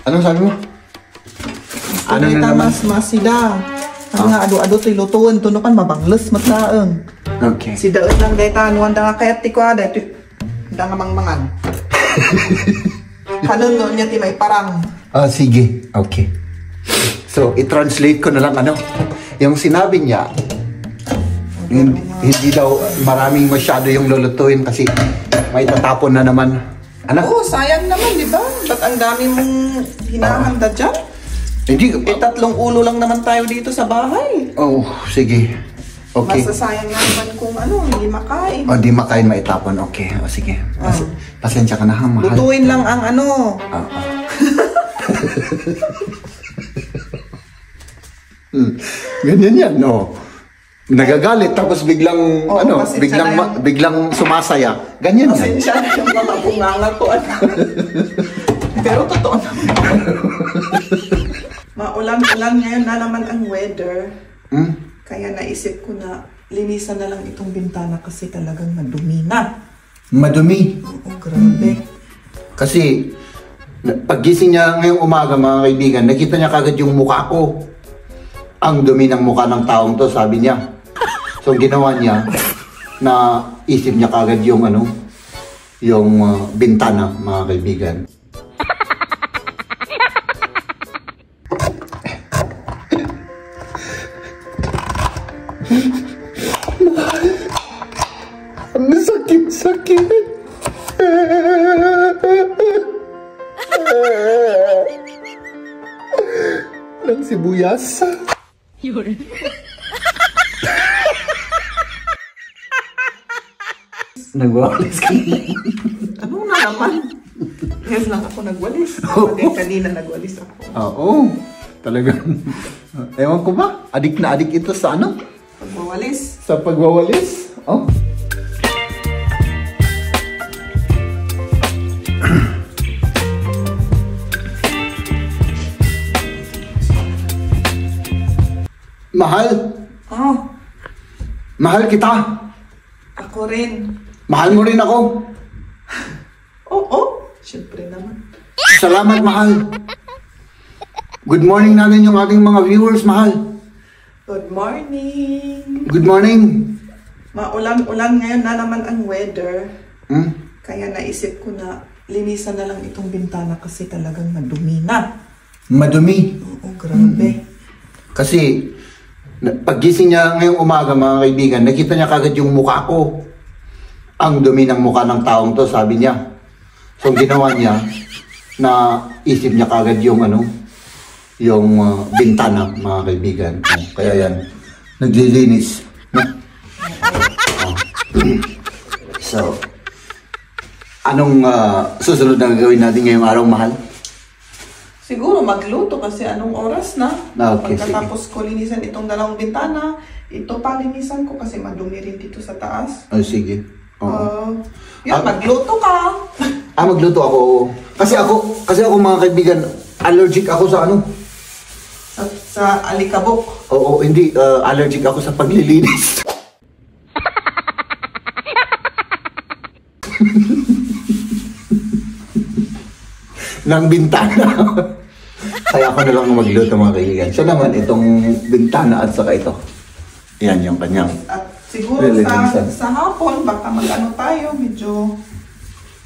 Anong sabi mo? Ano na naman? Mas masida. Ang nga ado-ado to'y lutuan. Tunukan mabangles mataang. Okay. Si daot lang dayta. Nuwan da nga kayat ti ko ada. Da nga mangmangan. Kanon no niya ti may parang. Sige. Okay. So, i-translate ko na lang ano. Yung sinabi niya, hindi daw maraming masyado yung lulutuin kasi may tatapon na naman. Ano? Oo, sayang naman, di ba? Ba't ang dami mong hinahanda dyan? Hindi. Tatlong ulo lang naman tayo dito sa bahay. Oh, sige. Okay. Masasayang nga naman kung ano, hindi makain. Di makain, maitapon. Okay. Sige. Pasensya ka na ha, mahal. Lutuin lang ang ano. Ganyan yan, no? Nagagalit tapos biglang biglang sumasaya. Ganyan yan. Pasensya na yung mga bunganga ko. Pero totoo naman. Maulan-ulan ngayon na naman ang weather. Kaya naisip ko na linisan na lang itong bintana kasi talagang madumi na. Madumi? Oo, grabe. Kasi paggising niya ngayong umaga, mga kaibigan, nakita niya kagad yung mukha ko. Ang dumi ng mukha ng taong to, sabi niya. So ginawa niya, na isip niya kagad yung bintana, mga kaibigan. Ang sakit-sakit. Ng sibuyas. Yun. Nagwawalis ka. Ano na naman? Ngayon lang ako nagwalis. Kanina nagwalis ako. Oo. Talagang, ewan ko ba? Adik na adik ito sa ano? Pagwawalis. Sa pagwawalis? Oh. Mahal. Oh. Mahal kita. Ako rin. Mahal mo rin ako. Oo. Siyempre naman. Salamat, mahal. Good morning natin yung ating mga viewers, mahal. Good morning. Good morning. Maulan-ulan ngayon na naman ang weather. Kaya naisip ko na linisan na lang itong bintana kasi talagang madumi na. Madumi? Oo, grabe. Kasi paggising niya ngayong umaga, mga kaibigan, nakita niya kagad yung mukha ko. Ang dumi ng mukha ng taong to, sabi niya. So ginawa niya, na isip niya kagad yung bintana, mga kaibigan. Kaya yan, naglilinis. So, anong susunod na gagawin natin ngayong araw, mahal? Siguro magluto kasi anong oras na. Okay, pagkatapos ko linisan itong dalawang bintana, ito pa linisan ko kasi madumi rin dito sa taas. Sige. Magluto ka. Magluto ako. Kasi ako mga kaibigan, allergic ako sa Sa alikabok. Oo, hindi. Allergic ako sa paglilinis. Ng bintana. Kaya ako na lang magluto, mga kaibigan. Siya naman itong bintana at saka ito. Yan yung kanyang. At siguro sa hapon, baka tayo, medyo...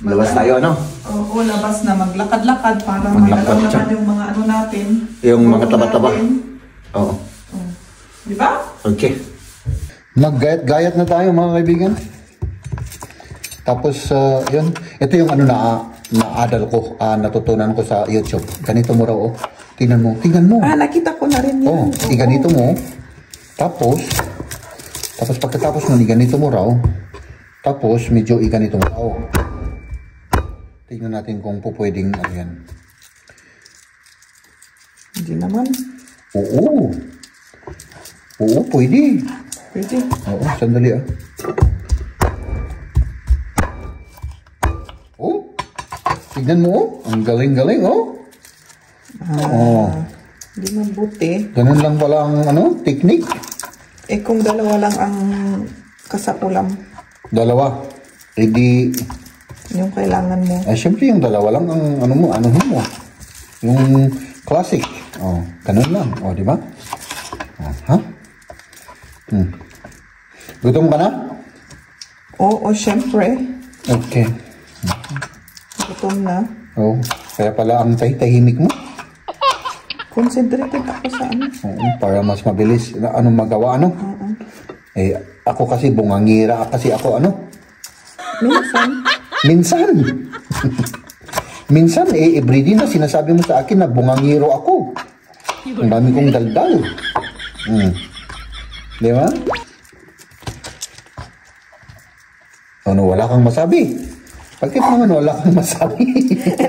Labas tayo, Oo, labas na. Maglakad-lakad para Maglakad magalaw naman yung mga natin. Yung mga taba-taba. Oo. Di ba? Okay. Naggayat-gayat na tayo, mga kaibigan. Tapos, yun. Ito yung na-adal ko, natutunan ko sa YouTube. Ganito mo raw, Tingnan mo. Nakita ko na rin yun. Ganito mo. Tapos pagkatapos nun, ganito mo raw. Tapos, medyo ganito mo raw. Tingnan natin kung pwedeng yan. Hindi naman. Oo, pwede. Pwede. Oo, sandali tignan mo, ang galing-galing, Hindi mabuti. Ganun lang pala ang technique. Kung dalawa lang ang kasapulam. Dalawa. Yung kailangan mo. Siyempre yung dalawa lang ang anuhin mo. Yung classic. Oh, ganun lang. Oh, di ba? Oh, ha? Gutom ka na? Oo, syempre. Okay. Gutom na. Oh, kaya pala ang tahimik mo. Concentrated ako sa ano. Oo, para mas mabilis. Anong magawa, ano? Eh, ako kasi bungangira kasi ako, ano? Minsan. Minsan. Minsan, everyday na sinasabi mo sa akin na bungangiro ako. Ang dami kong daldal. Di ba? Ano, wala kang masabi? Bakit naman wala kang masabi?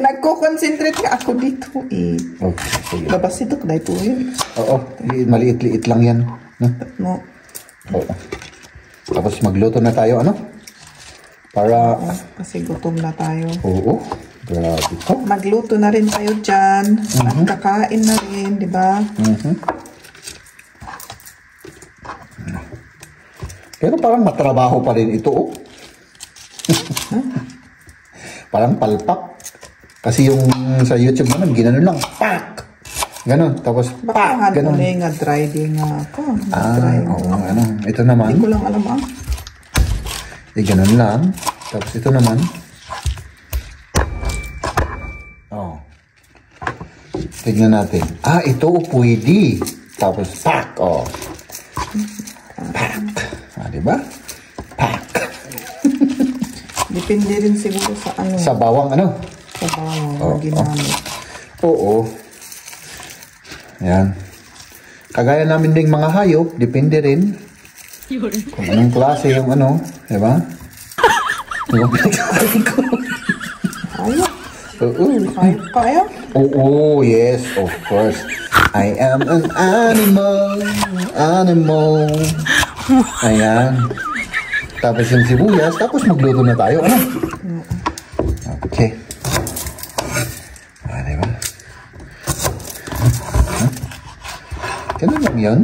Nagko-concentrate ka ako dito eh. Okay, sige. Labas ito, kaya ito yun. Oo, maliit-liit lang yan. No. Oo. Tapos magluto na tayo, ano? Para... Kasi gutom na tayo. Oo, grabe to. Magluto na rin tayo dyan. At kakain na rin, di ba? Pero parang matrabaho pa rin ito, oh. Parang palpak. Kasi yung sa YouTube naman, ginanon lang. Pak! Ganon. Tapos, pak! Ganon. Baka nga dry din nga ako. Oo, ano. Ito naman. Hindi ko lang alam ganon lang. Tapos ito naman. Oh. Tignan natin. Ito pwede. Tapos, pak! Oh. Pak! Diba? Pak! Depende rin siguro sa ano. Sa bawang, ano? Sa bawang ginamit. Oo. Ayan. Kagaya namin ding mga hayop, depende rin. Kung anong klase yung ano, diba? Hayop? Oo. Hayop kaya? Oo, yes, of course. I am an animal. Ayan. Tapos yung sibuyas, tapos magluto na tayo, ano? Okay. Diba? Ganun lang yun.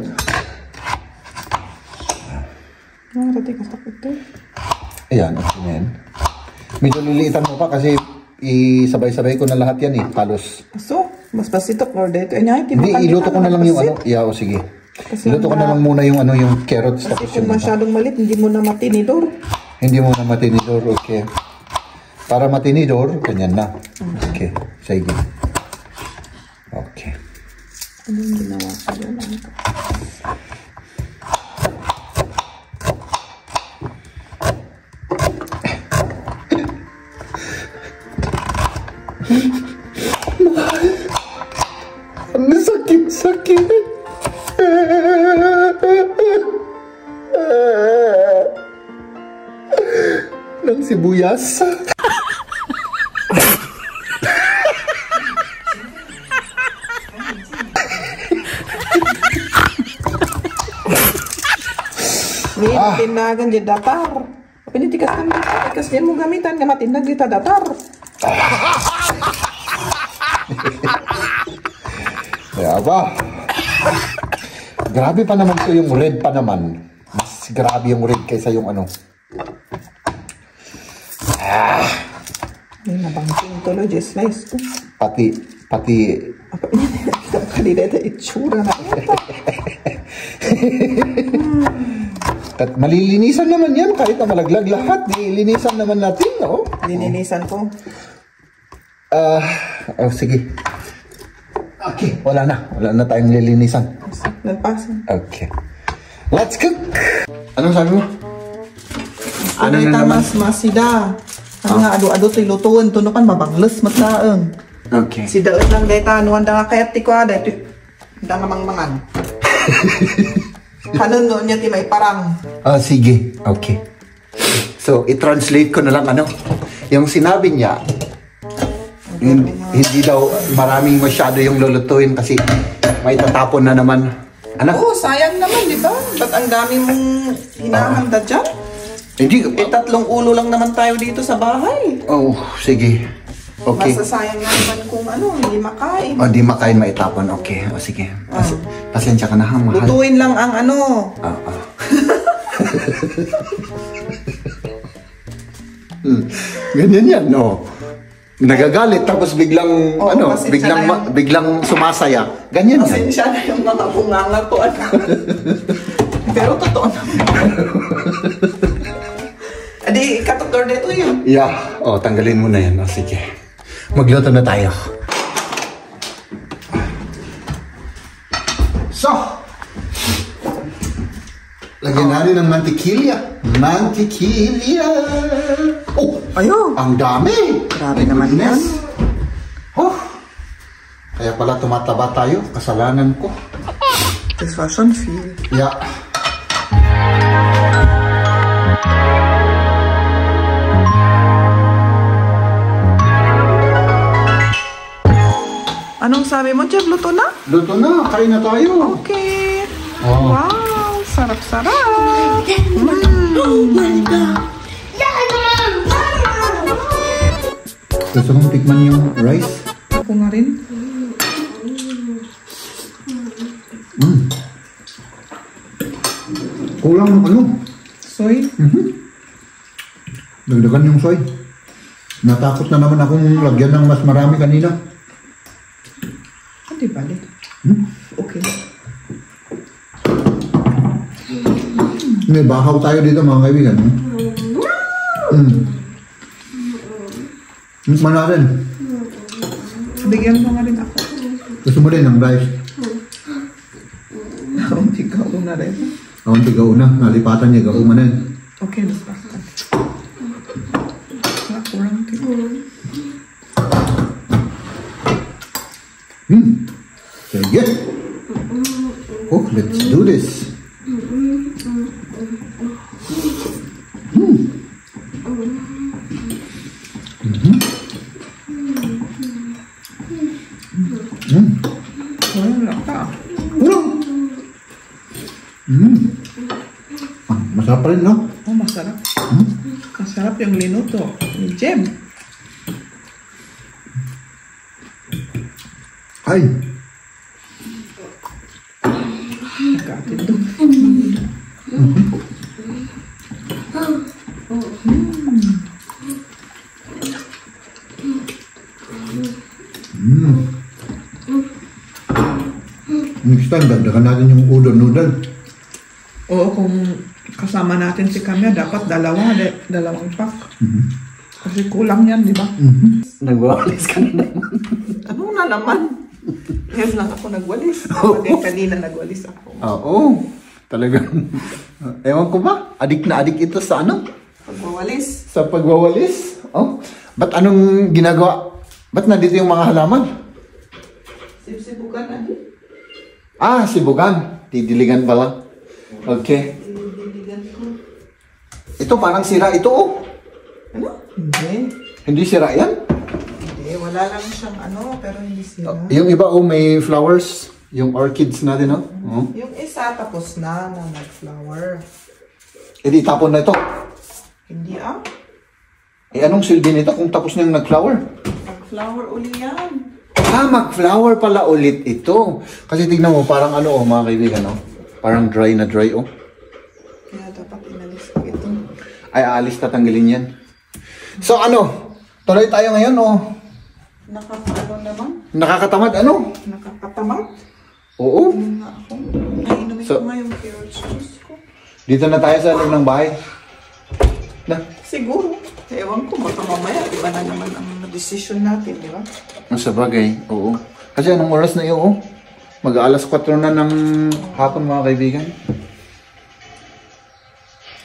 Nakarating ka takot to. Ayan, okay yan. Medyo liliitan mo pa kasi isabay-sabay ko na lahat yan eh, halos. So, mas basito or dito. Hindi, iluto ko na lang yung ano. Yeah, o sige. Iluto ko na lang muna yung ano, yung carrots. Kasi kung masyadong malit, hindi mo na matinidor. Hindi mo na matinidor, okay. Para matinidor, ganyan na. Okay, sige. Okay. Anong ginawa ko doon? Mahal. Ang sakit-sakit. Ng sibuyas. May tinagan di datar. Pinitikas kami. Tikas yan mo gamitan. Gamatin na dita datar. Kaya ba? Grabe pa naman ito yung red pa naman. Mas grabe yung red kaysa yung ano. May nabangking tuloy. Just nice. Pati Kanina ito itsura na. at malilinisan naman yan kahit na malaglag lahat. Nilinisan naman natin, no? Lininisan ko. Sige. Okay, wala na tayong lilinisan. Nagpasan. Okay. Let's cook! Anong sabi mo? Ano na naman? Masida. Ano nga, ado-ado ito'y lutuin. Tunukan, mabangles, matlaang. Okay. Si daot lang deta, nuwan da nga kayat ti ko ada. Ito, da nga mangmangan. Kanon noon niya ti may parang. Sige. Okay. So, i-translate ko na lang ano. Yung sinabi niya, hindi daw maraming masyado yung lulutuin kasi may tatapon na naman. Ano? Oo, sayang naman, di ba? Ba't ang dami mong hinahanda dyan? Hindi. Tatlong ulo lang naman tayo dito sa bahay. Oh, sige. Okay. Masasayang nga naman kung ano, hindi makain. Di makain, maitapon. Okay. Sige. Pasensya ka na ha, mahal. Lutuin lang ang ano. Ganyan yan, no? Nagagalit tapos biglang Oo, pasensya na yung- biglang sumasaya. Ganyan yan. Pasensya na yung mga bunganga ko. Pero totoo naman. Adi, katutor dito yun. Yeah. Oh, tanggalin mo na yan. Oh, sige. Magluto na tayo. So, lagyan natin ng mantikilya. Mantikilya. Oh, Ayun. ang dami. Grabe naman yan. Oh. Kaya pala tumataba tayo. Kasalanan ko. The fashion feel. Yeah. Anong sabi mo, Jeff? Luto na? Luto na. Kain na tayo. Okay. Oh. Wow, sarap-sarap. Oh my God. Gusto kong tikman yung rice. Ako nga rin. Kulang ng ano. Soy. Dagdagan yung soy. Natakot na naman akong lagyan ng mas marami kanina. Hindi bali. Okay. May bahaw tayo dito mga kaibigan. Tikman natin. Bigyan mo nga rin ako. Gusto mo din ng rice. Hindi ka una rin. Awan tiga una. Nalipatan niya gaumanan. Okay, naspakan. Kurang tiko. Sige. Oh, let's do this. Wala ka. Kulang. Masarap pa rin, no? Oh, masarap. Masarap yung linuto. Ni Jem. Ay. Nagkatid doon. Next time, dagdagan natin yung udon noodle. Oo, kung kasama natin si Kamya, dapat dalawang pack. Kasi kulang yan, di ba? Nagwawalis ka na naman. Ano na naman? Yes lang ako nagwalis. Kanina nagwalis ako. Oo. Talagang, ewan ko ba? Adik na adik ito sa ano? Pagwawalis. Sa pagwawalis? Oh. Ba't anong ginagawa? Ba't nandito yung mga halaman? Sibsibukan na din. Ah, sibugan. Didiligan pala. Okay. Diligan ko. Ito parang sira ito, oh. Ano? Hindi. Hindi sira yan? Hindi. Wala lang siyang ano, pero hindi sila. Yung iba, oh, may flowers. Yung orchids natin, oh. Oh. Yung isa tapos na nag-flower. E di tapon na ito. Hindi ah. Eh, anong silbi nito kung tapos na yung nag-flower? Nag-flower uli yan. Ah, mag-flower pala ulit ito. Kasi tignan mo, parang ano, oh, mga kaibigan, oh. Parang dry na dry, oh. Kaya dapat inalis ko ito. Ay, aalis, tatanggalin yan. So, ano? Tuloy tayo ngayon, oh. Nakakaano naman? Nakakatamad, ano? Nakakatamad? Oo. Ano nga ako? Nainumin So- ko nga yung carrot juice ko. Dito na tayo sa loob ng bahay. Na? Siguro. Ewan ko, baka mamaya iba na naman ang decision natin, di ba? Sa bagay, oo. Kasi anong oras na yun, oh? Mag-aalas 4 na ng hapon, mga kaibigan.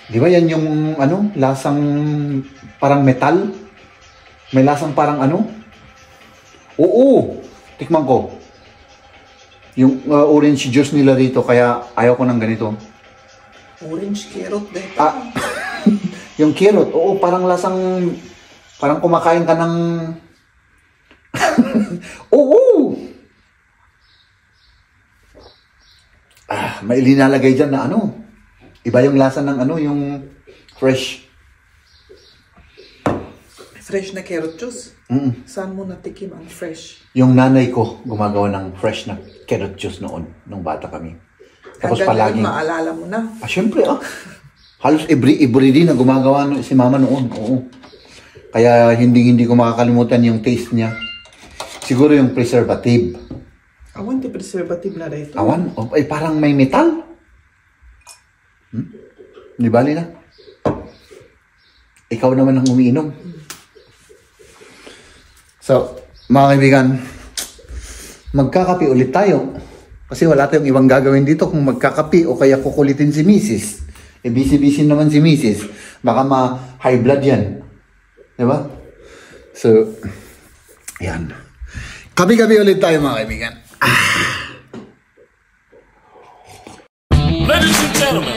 Di ba yan yung, ano, lasang parang metal? May lasang parang ano? Oo! Tikman ko. Yung orange juice nila dito, kaya ayaw ko ng ganito. Orange carrot dito. Ah, yung carrot, oo, parang lasang, parang kumakain ka ng, oo! Ah, may linalagay dyan na ano, iba yung lasa ng ano, yung fresh. Fresh na carrot juice. Saan mo natikim ang fresh? Yung nanay ko gumagawa ng fresh na carrot juice noon, nung bata kami. Tapos Hanggang palaging, ngayon, maalala mo na. syempre, halos every day na gumagawa si mama noon, oo. Kaya hindi ko makakalimutan yung taste niya. Siguro yung preservative. Awan ti preservative na rito. Awan? Ay, parang may metal. Di bali na. Ikaw naman ang umiinom. So, mga kaibigan, magkakape ulit tayo. Kasi wala tayong ibang gagawin dito kung magkakape o kaya kukulitin si Mrs. Eh, busy-busy naman si Mrs. Baka ma-high blood yan. Diba? So, yan. Kape-kape ulit tayo mga kaibigan. Ladies and gentlemen,